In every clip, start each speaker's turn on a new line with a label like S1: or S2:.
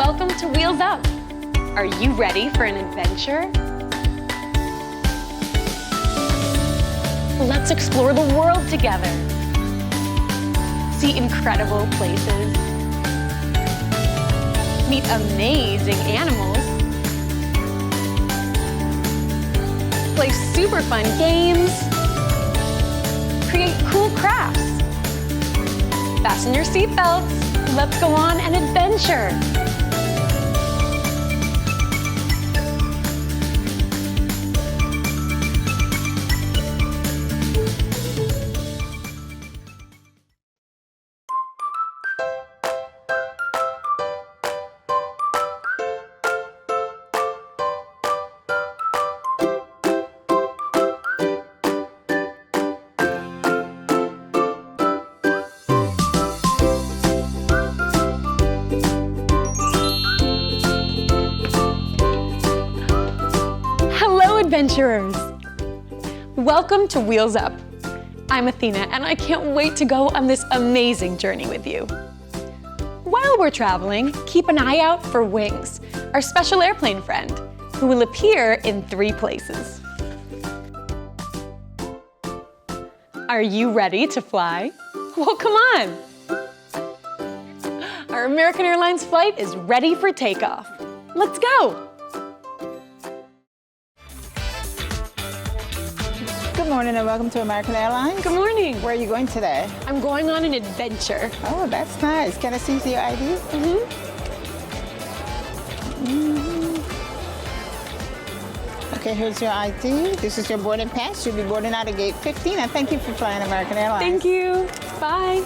S1: Welcome to Wheels Up. Are you ready for an adventure? Let's explore the world together. See incredible places. Meet amazing animals. Play super fun games. Create cool crafts. Fasten your seatbelts. Let's go on an adventure. Adventurers! Welcome to Wheels Up. I'm Athena and I can't wait to go on this amazing journey with you. While we're traveling, keep an eye out for Wings, our special airplane friend, who will appear in 3 places. Are you ready to fly? Well, come on! Our American Airlines flight is ready for takeoff. Let's go!
S2: Good morning and welcome to American Airlines.
S1: Good morning.
S2: Where are you going today?
S1: I'm going on an adventure.
S2: Oh, that's nice. Can I see your ID? Okay, here's your ID. This is your boarding pass. You'll be boarding out of gate 15. And thank you for flying American Airlines.
S1: Thank you. Bye.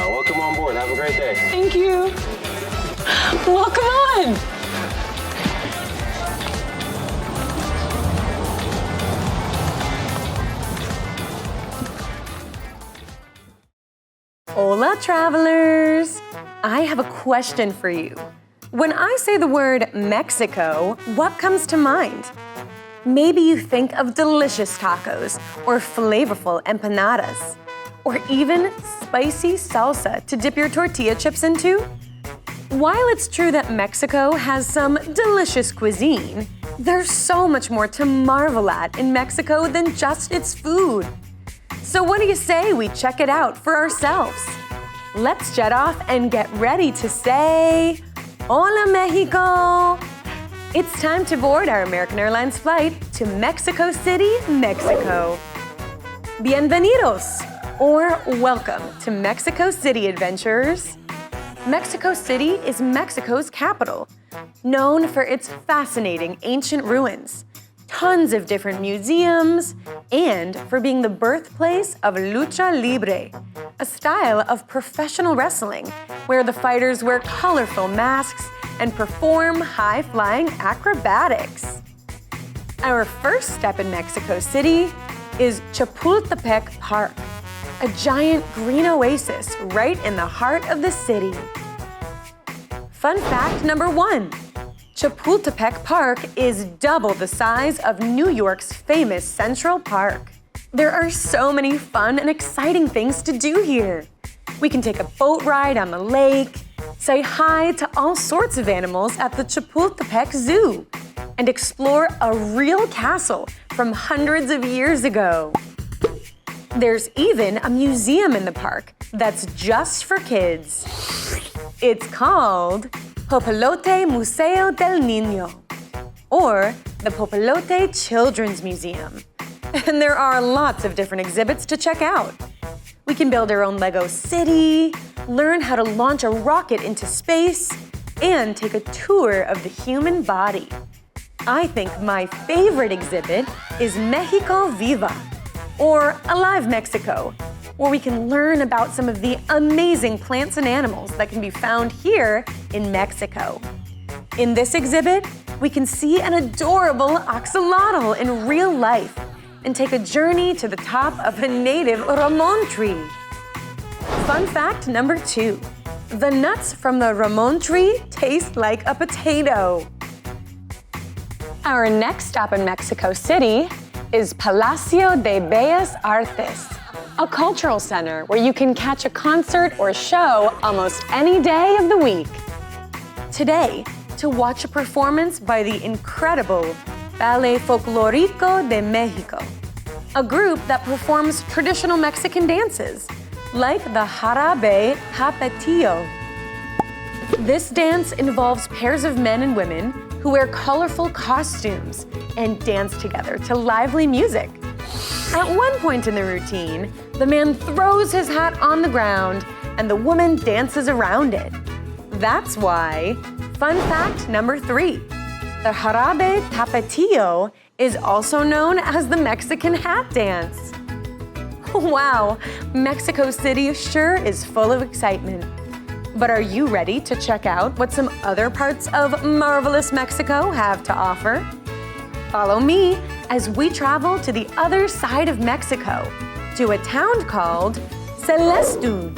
S3: Welcome on board. Have a great day.
S1: Thank you. Welcome on. Hola, travelers. I have a question for you. When I say the word Mexico, what comes to mind? Maybe you think of delicious tacos or flavorful empanadas, or even spicy salsa to dip your tortilla chips into? While it's true that Mexico has some delicious cuisine, there's so much more to marvel at in Mexico than just its food. So what do you say we check it out for ourselves? Let's jet off and get ready to say, Hola, Mexico! It's time to board our American Airlines flight to Mexico City, Mexico. Bienvenidos! Or welcome to Mexico City, adventurers. Mexico City is Mexico's capital, known for its fascinating ancient ruins, tons of different museums, and for being the birthplace of lucha libre, a style of professional wrestling where the fighters wear colorful masks and perform high-flying acrobatics. Our first step in Mexico City is Chapultepec Park, a giant green oasis right in the heart of the city. Fun fact number 1, Chapultepec Park is double the size of New York's famous Central Park. There are so many fun and exciting things to do here. We can take a boat ride on the lake, say hi to all sorts of animals at the Chapultepec Zoo, and explore a real castle from hundreds of years ago. There's even a museum in the park that's just for kids. It's called Papalote Museo del Niño, or the Papalote Children's Museum. And there are lots of different exhibits to check out. We can build our own Lego city, learn how to launch a rocket into space, and take a tour of the human body. I think my favorite exhibit is Mexico Viva, or Alive Mexico, where we can learn about some of the amazing plants and animals that can be found here in Mexico. In this exhibit, we can see an adorable axolotl in real life and take a journey to the top of a native Ramon tree. Fun fact number 2, the nuts from the Ramon tree taste like a potato. Our next stop in Mexico City is Palacio de Bellas Artes, a cultural center where you can catch a concert or show almost any day of the week. Today, to watch a performance by the incredible Ballet Folclórico de México, a group that performs traditional Mexican dances, like the Jarabe Tapatio. This dance involves pairs of men and women who wear colorful costumes and dance together to lively music. At one point in the routine, the man throws his hat on the ground and the woman dances around it. That's why, fun fact number 3, the Jarabe Tapatio is also known as the Mexican hat dance. Wow, Mexico City sure is full of excitement. But are you ready to check out what some other parts of marvelous Mexico have to offer? Follow me as we travel to the other side of Mexico, to a town called Celestún.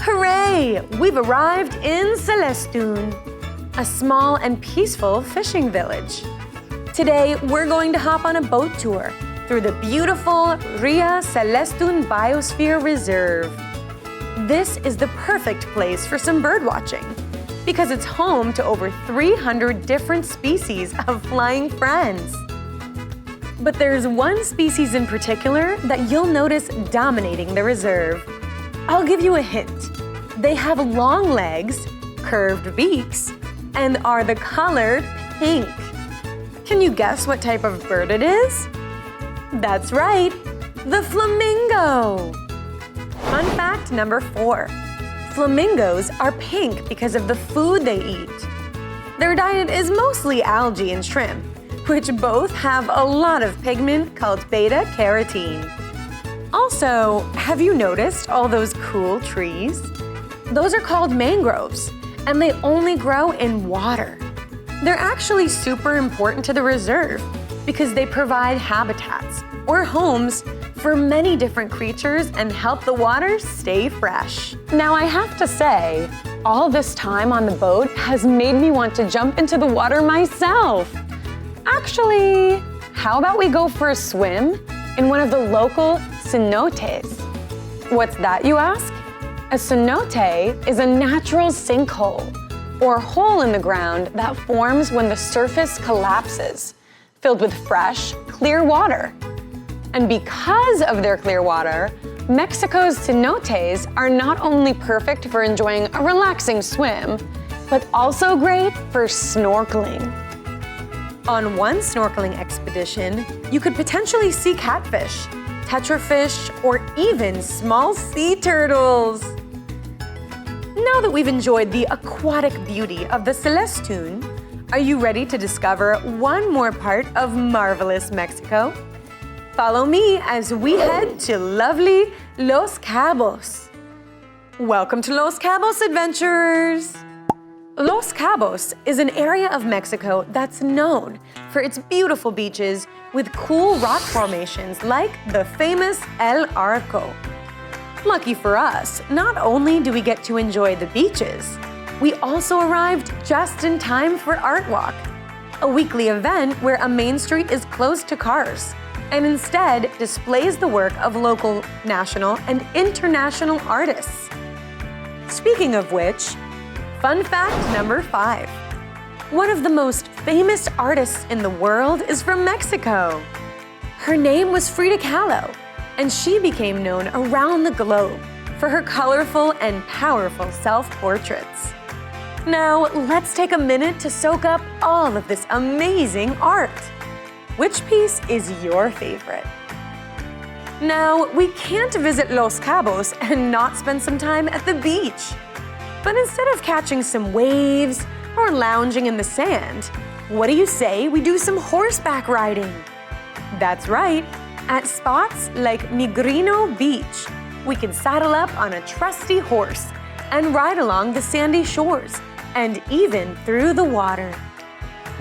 S1: Hooray! We've arrived in Celestún, a small and peaceful fishing village. Today, we're going to hop on a boat tour through the beautiful Ria Celestún Biosphere Reserve. This is the perfect place for some bird watching because it's home to over 300 different species of flying friends. But there's one species in particular that you'll notice dominating the reserve. I'll give you a hint. They have long legs, curved beaks, and are the color pink. Can you guess what type of bird it is? That's right, the flamingo. Fun fact number 4. Flamingos are pink because of the food they eat. Their diet is mostly algae and shrimp, which both have a lot of pigment called beta-carotene. Also, have you noticed all those cool trees? Those are called mangroves, and they only grow in water. They're actually super important to the reserve because they provide habitats or homes for many different creatures and help the water stay fresh. Now I have to say, all this time on the boat has made me want to jump into the water myself. Actually, how about we go for a swim in one of the local cenotes? What's that, you ask? A cenote is a natural sinkhole, or hole in the ground that forms when the surface collapses, filled with fresh, clear water. And because of their clear water, Mexico's cenotes are not only perfect for enjoying a relaxing swim, but also great for snorkeling. On one snorkeling expedition, you could potentially see catfish, tetrafish, or even small sea turtles. Now that we've enjoyed the aquatic beauty of the Celestún, are you ready to discover one more part of marvelous Mexico? Follow me as we head to lovely Los Cabos. Welcome to Los Cabos, adventurers! Los Cabos is an area of Mexico that's known for its beautiful beaches with cool rock formations like the famous El Arco. Lucky for us, not only do we get to enjoy the beaches, we also arrived just in time for Art Walk, a weekly event where a main street is closed to cars and instead displays the work of local, national, and international artists. Speaking of which, fun fact number 5. One of the most famous artists in the world is from Mexico. Her name was Frida Kahlo, and she became known around the globe for her colorful and powerful self-portraits. Now, let's take a minute to soak up all of this amazing art. Which piece is your favorite? Now, we can't visit Los Cabos and not spend some time at the beach. But instead of catching some waves or lounging in the sand, what do you say we do some horseback riding? That's right, at spots like Negrino Beach, we can saddle up on a trusty horse and ride along the sandy shores and even through the water.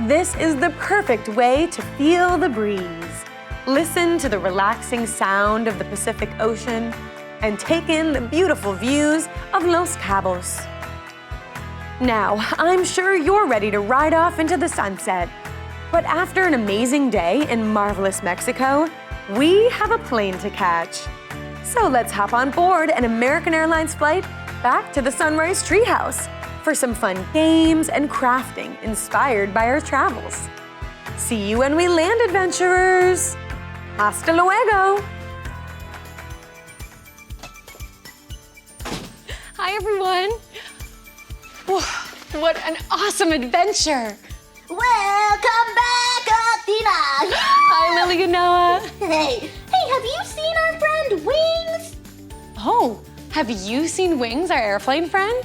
S1: This is the perfect way to feel the breeze, listen to the relaxing sound of the Pacific Ocean, and take in the beautiful views of Los Cabos. Now, I'm sure you're ready to ride off into the sunset. But after an amazing day in marvelous Mexico, we have a plane to catch. So let's hop on board an American Airlines flight back to the Sunrise Treehouse for some fun games and crafting inspired by our travels. See you when we land, adventurers! Hasta luego! Hi, everyone! Whoa, what an awesome adventure!
S4: Welcome back, Athena!
S1: Hi, Lily and Noah!
S4: Hey, have you seen our friend Wings?
S1: Oh, have you seen Wings, our airplane friend?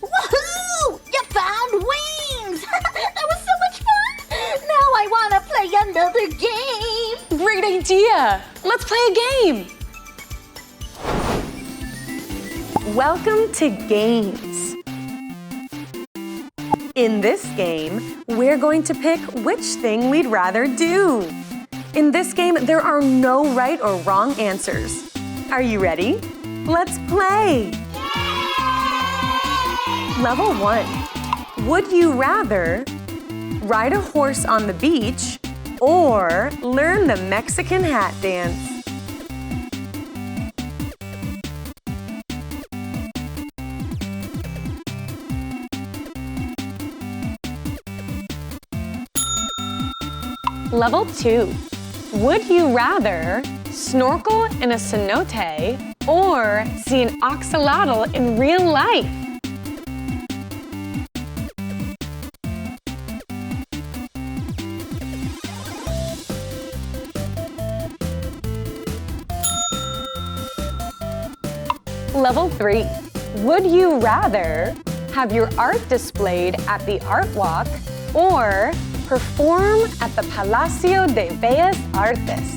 S4: Woohoo! You found Wings! That was so much fun! Now I want to play another game!
S1: Great idea! Let's play a game! Welcome to Games. In this game, we're going to pick which thing we'd rather do. In this game, there are no right or wrong answers. Are you ready? Let's play! Level 1. Would you rather ride a horse on the beach or learn the Mexican hat dance? Level 2. Would you rather snorkel in a cenote or see an axolotl in real life? Level 3. Would you rather have your art displayed at the Art Walk or perform at the Palacio de Bellas Artes?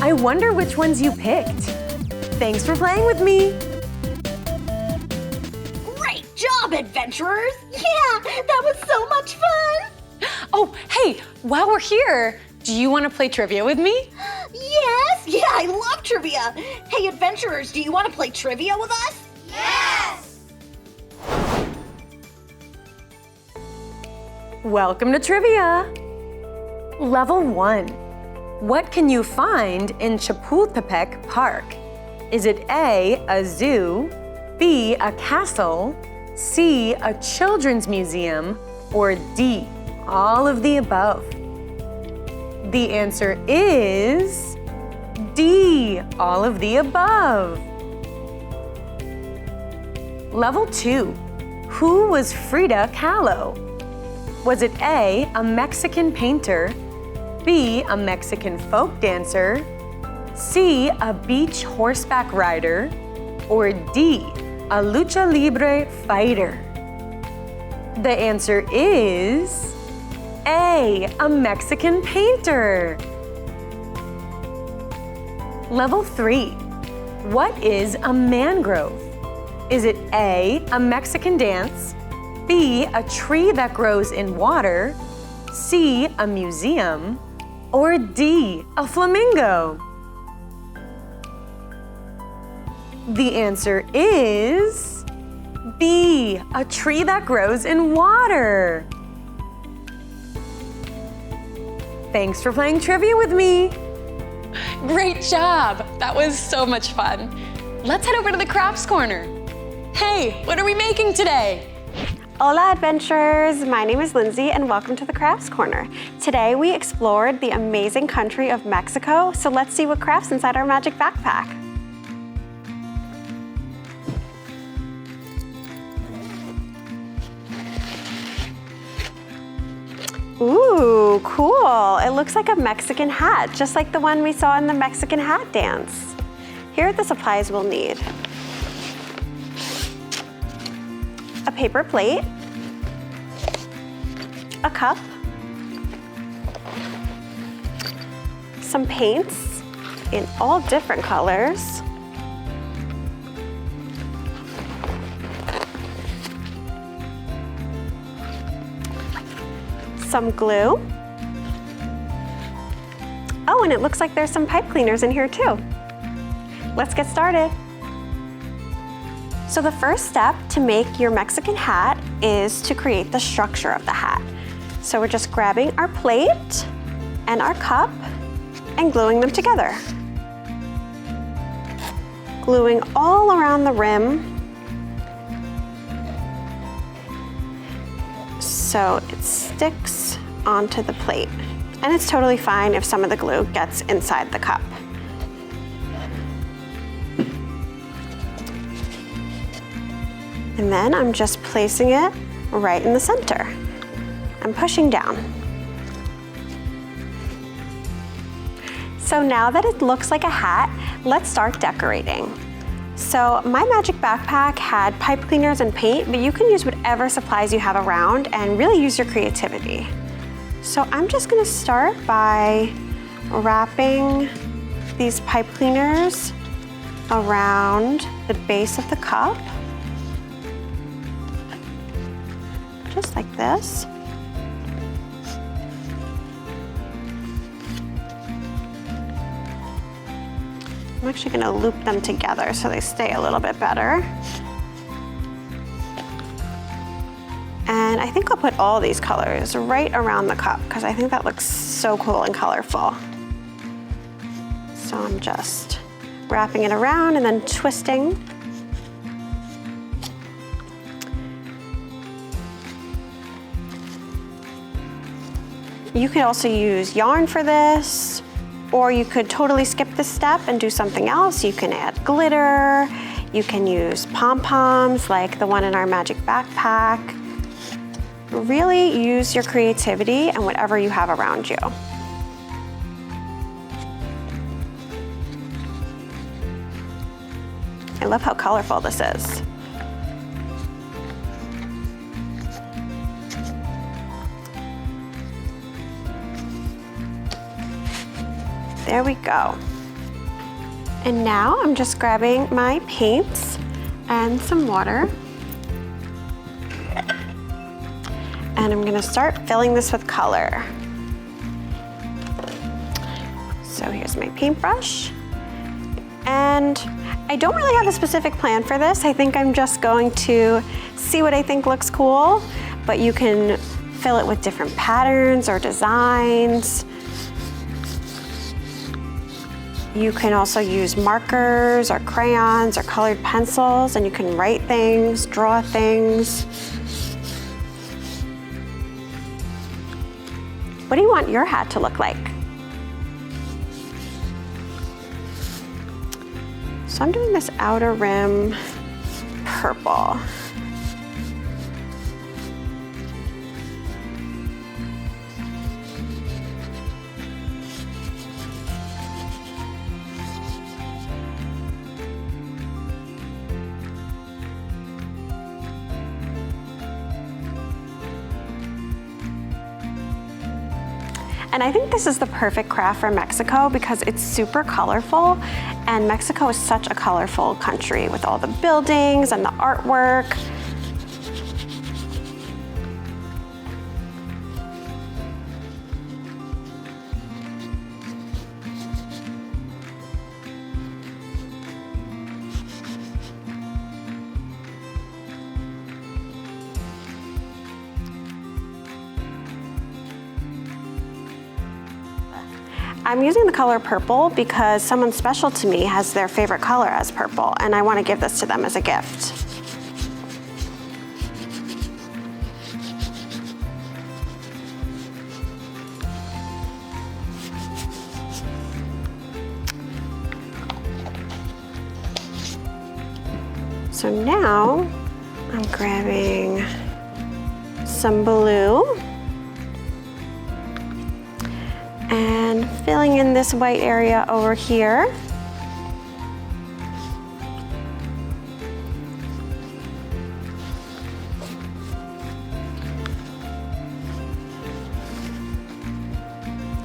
S1: I wonder which ones you picked. Thanks for playing with me.
S4: Great job, adventurers! Yeah, that was so much fun!
S1: Oh, hey, while we're here, do you want to play trivia with me?
S4: Yes! Yeah, I love trivia! Hey, adventurers, do you want to play trivia with us? Yes!
S1: Welcome to trivia. Level 1. What can you find in Chapultepec Park? Is it A, zoo, B, a castle, C, a children's museum, or D, all of the above? The answer is D, all of the above. Level 2. Who was Frida Kahlo? Was it A, a Mexican painter, B, a Mexican folk dancer, C, a beach horseback rider, or D, a lucha libre fighter? The answer is A, a Mexican painter. Level 3. What is a mangrove? Is it A, a Mexican dance, B, a tree that grows in water, C, a museum, or D, a flamingo? The answer is B, a tree that grows in water. Thanks for playing trivia with me. Great job. That was so much fun. Let's head over to the crafts corner. Hey, what are we making today?
S5: Hola adventurers! My name is Lindsay and welcome to the Crafts Corner. Today we explored the amazing country of Mexico, so let's see what crafts inside our magic backpack. Ooh, cool! It looks like a Mexican hat, just like the one we saw in the Mexican hat dance. Here are the supplies we'll need. A paper plate, a cup, some paints in all different colors. Some glue. Oh, and it looks like there's some pipe cleaners in here too. Let's get started. So the first step to make your Mexican hat is to create the structure of the hat. So we're just grabbing our plate and our cup and gluing them together. Gluing all around the rim so it sticks onto the plate. And it's totally fine if some of the glue gets inside the cup. And then I'm just placing it right in the center. I'm pushing down. So now that it looks like a hat, let's start decorating. So my magic backpack had pipe cleaners and paint, but you can use whatever supplies you have around and really use your creativity. So I'm just gonna start by wrapping these pipe cleaners around the base of the cup, just like this. I'm actually gonna loop them together so they stay a little bit better. And I think I'll put all these colors right around the cup because I think that looks so cool and colorful. So I'm just wrapping it around and then twisting. You could also use yarn for this, or you could totally skip this step and do something else. You can add glitter, you can use pom-poms like the one in our magic backpack. Really use your creativity and whatever you have around you. I love how colorful this is. There we go. And now I'm just grabbing my paints and some water. And I'm gonna start filling this with color. So here's my paintbrush. And I don't really have a specific plan for this. I think I'm just going to see what I think looks cool, but you can fill it with different patterns or designs. You can also use markers or crayons or colored pencils, and you can write things, draw things. What do you want your hat to look like? So I'm doing this outer rim purple. And I think this is the perfect craft for Mexico because it's super colorful, and Mexico is such a colorful country with all the buildings and the artwork. I'm using the color purple because someone special to me has their favorite color as purple, and I want to give this to them as a gift. So now I'm grabbing some blue and filling in this white area over here.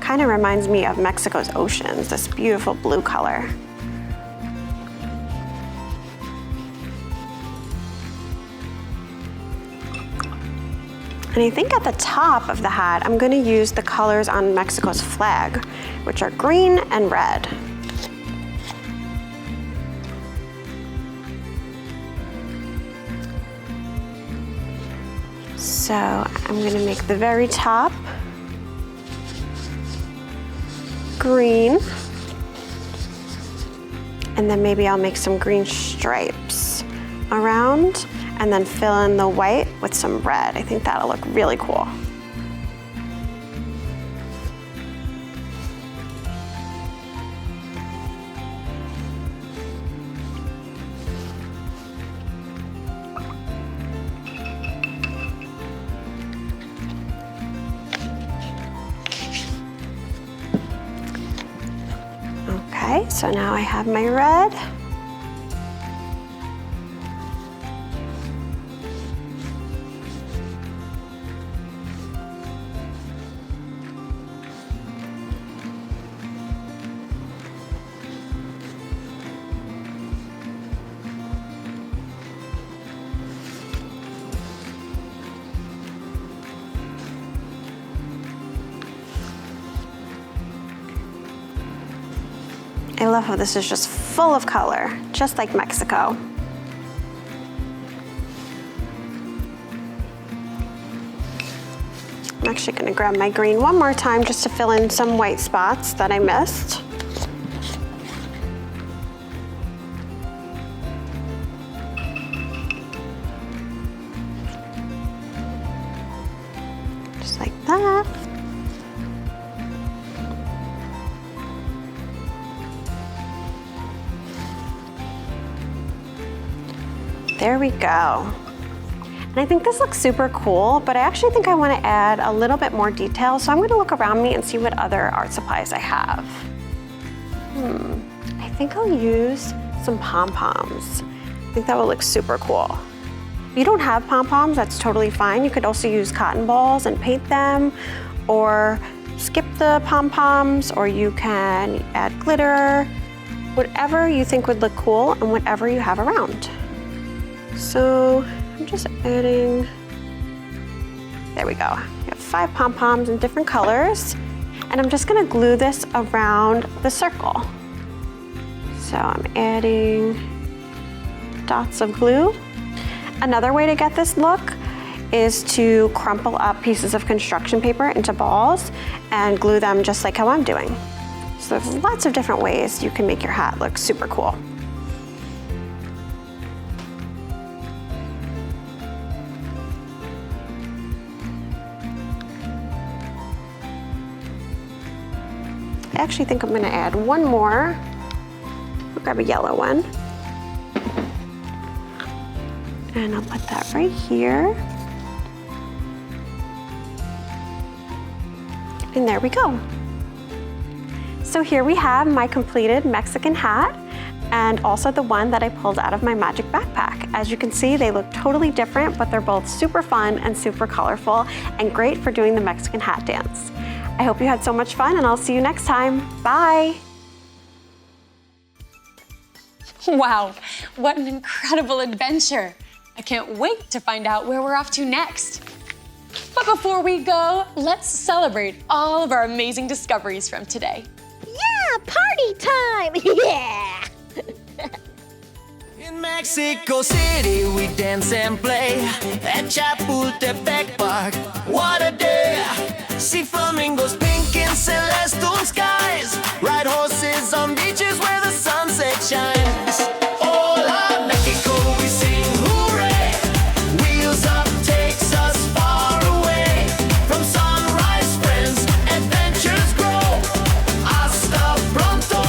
S5: kind of reminds me of Mexico's oceans, this beautiful blue color. And I think at the top of the hat, I'm gonna use the colors on Mexico's flag, which are green and red. So I'm gonna make the very top green, and then maybe I'll make some green stripes around, and then fill in the white with some red. I think that'll look really cool. Okay, so now I have my red. I love how this is just full of color, just like Mexico. I'm actually gonna grab my green one more time just to fill in some white spots that I missed. Just like that. There we go. And I think this looks super cool, but I actually think I want to add a little bit more detail, so I'm going to look around me and see what other art supplies I have. I think I'll use some pom-poms. I think that will look super cool. If you don't have pom-poms, that's totally fine. You could also use cotton balls and paint them, or skip the pom-poms, or you can add glitter, whatever you think would look cool and whatever you have around. So I'm just adding, there we go. I have 5 pom-poms in different colors, and I'm just gonna glue this around the circle. So I'm adding dots of glue. Another way to get this look is to crumple up pieces of construction paper into balls and glue them just like how I'm doing. So there's lots of different ways you can make your hat look super cool. I actually think I'm gonna add one more. I'll grab a yellow one. And I'll put that right here. And there we go. So here we have my completed Mexican hat, and also the one that I pulled out of my magic backpack. As you can see, they look totally different, but they're both super fun and super colorful and great for doing the Mexican hat dance. I hope you had so much fun, and I'll see you next time. Bye.
S1: Wow, what an incredible adventure. I can't wait to find out where we're off to next. But before we go, let's celebrate all of our amazing discoveries from today.
S4: Yeah, party time! Yeah!
S6: In Mexico City, we dance and play at Chapultepec Park. What a day! See flamingos pink in Celestún skies. Ride horses on beaches where the sunset shines. Hola, Mexico, we sing hooray. Wheels up takes us far away. From sunrise friends, adventures grow. Hasta pronto.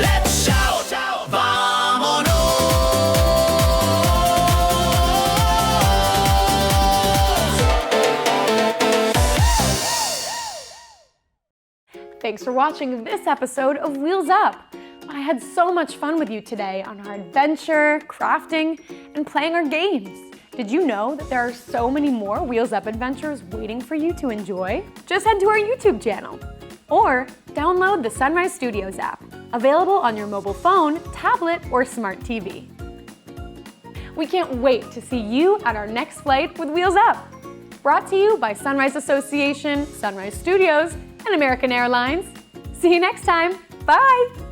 S6: Let's shout, vámonos.
S1: Thanks for watching this episode of Wheels Up. I had so much fun with you today on our adventure, crafting, and playing our games. Did you know that there are so many more Wheels Up adventures waiting for you to enjoy? Just head to our YouTube channel or download the Sunrise Studios app, available on your mobile phone, tablet, or smart TV. We can't wait to see you at our next flight with Wheels Up. Brought to you by Sunrise Association, Sunrise Studios, and American Airlines. See you next time. Bye!